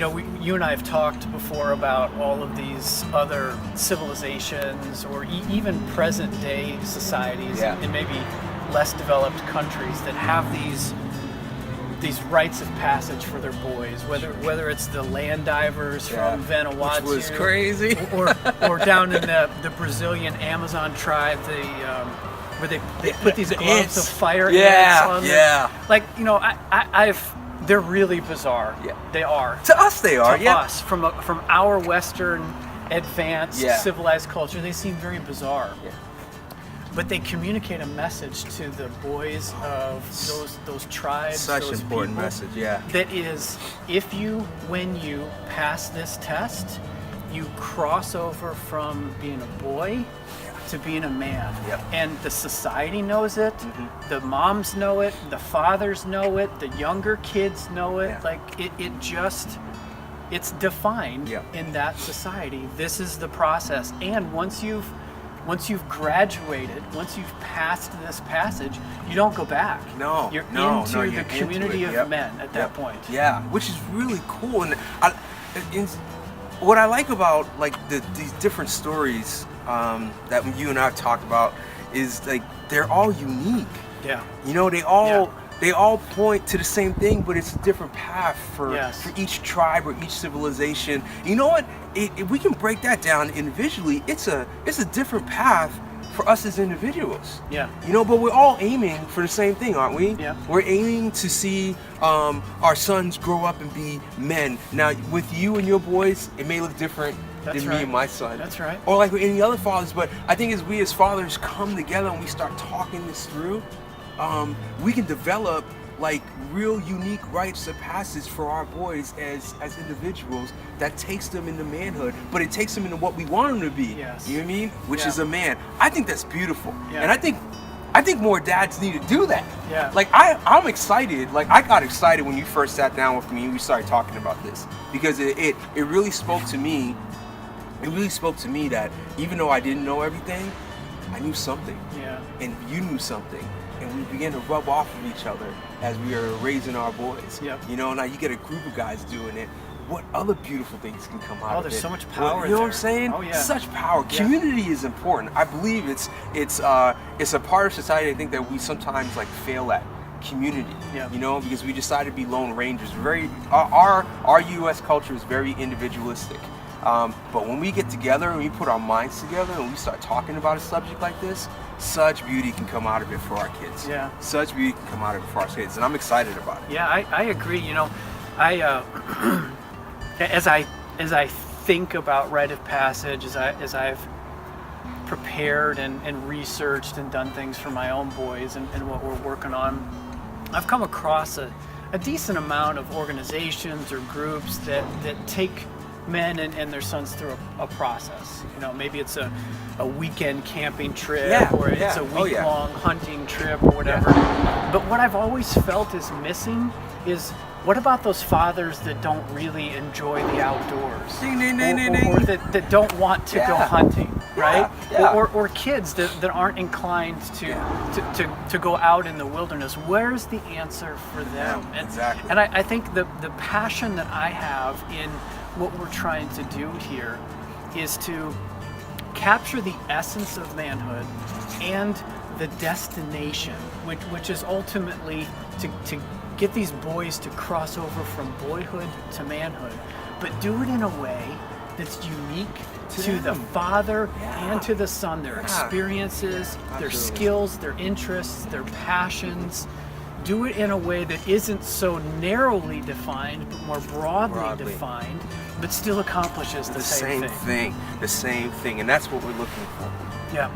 you and I have talked before about all of these other civilizations or even present day societies in maybe less developed countries that have these rites of passage for their boys, whether it's the land divers from Vanuatu, which was crazy, or down in the Brazilian Amazon tribe, where they put these gloves ants. of fire ants on them. Yeah. Like, they're really bizarre. Yeah. They are. To us, they are. To us, from our Western advanced civilized culture, they seem very bizarre. Yeah. But they communicate a message to the boys of those tribes. Such those important people, message, yeah. That is, when you pass this test, you cross over from being a boy to being a man. Yep. And the society knows it, the moms know it, the fathers know it, the younger kids know it. Yeah. Like, it's defined in that society. This is the process. And once you've graduated, once you've passed this passage, you don't go back. You're into the community of men at that point. Yeah, which is really cool. And what I like about these different stories that you and I have talked about is they're all unique. Yeah. They all point to the same thing, but it's a different path for each tribe or each civilization. You know what? If we can break that down individually, it's a different path for us as individuals. Yeah. But we're all aiming for the same thing, aren't we? Yeah. We're aiming to see our sons grow up and be men. Now, with you and your boys, it may look different than me and my son. That's right. Or like with any other fathers, but I think as we as fathers come together and we start talking this through, we can develop real unique rites of passage for our boys as individuals that takes them into manhood, but it takes them into what we want them to be. Yes. You know what I mean? Which is a man. I think that's beautiful. Yeah. And I think more dads need to do that. Yeah. I'm excited. I got excited when you first sat down with me and we started talking about this, because it really spoke to me. It really spoke to me that even though I didn't know everything, I knew something. Yeah. And you knew something. And we began to rub off of each other as we are raising our boys. Yep. Now you get a group of guys doing it. What other beautiful things can come out of it? There's so much power. You know what I'm saying? Oh yeah. Such power. Yeah. Community is important. I believe it's a part of society I think that we sometimes fail at. Community. Yeah. Because we decide to be lone rangers. Our U.S. culture is very individualistic. But when we get together and we put our minds together and we start talking about a subject like this, such beauty can come out of it for our kids. Yeah. Such beauty can come out of it for our kids, and I'm excited about it. Yeah, I agree. As I think about rite of passage, as I've prepared and researched and done things for my own boys and what we're working on, I've come across a decent amount of organizations or groups that take men and their sons through a process. Maybe it's a weekend camping trip, or it's a week-long hunting trip or whatever. Yeah. But what I've always felt is missing is, what about those fathers that don't really enjoy the outdoors? Or that don't want to go hunting, right? Yeah. Or kids that aren't inclined to go out in the wilderness. Where's the answer for them? Yeah, exactly. And I think the passion that I have in what we're trying to do here is to capture the essence of manhood and the destination, which is ultimately to get these boys to cross over from boyhood to manhood, but do it in a way that's unique to the father and to the son, their experiences, their skills, their interests, their passions. Do it in a way that isn't so narrowly defined, but more broadly defined, but still accomplishes the same thing. The same thing, and that's what we're looking for. Yeah.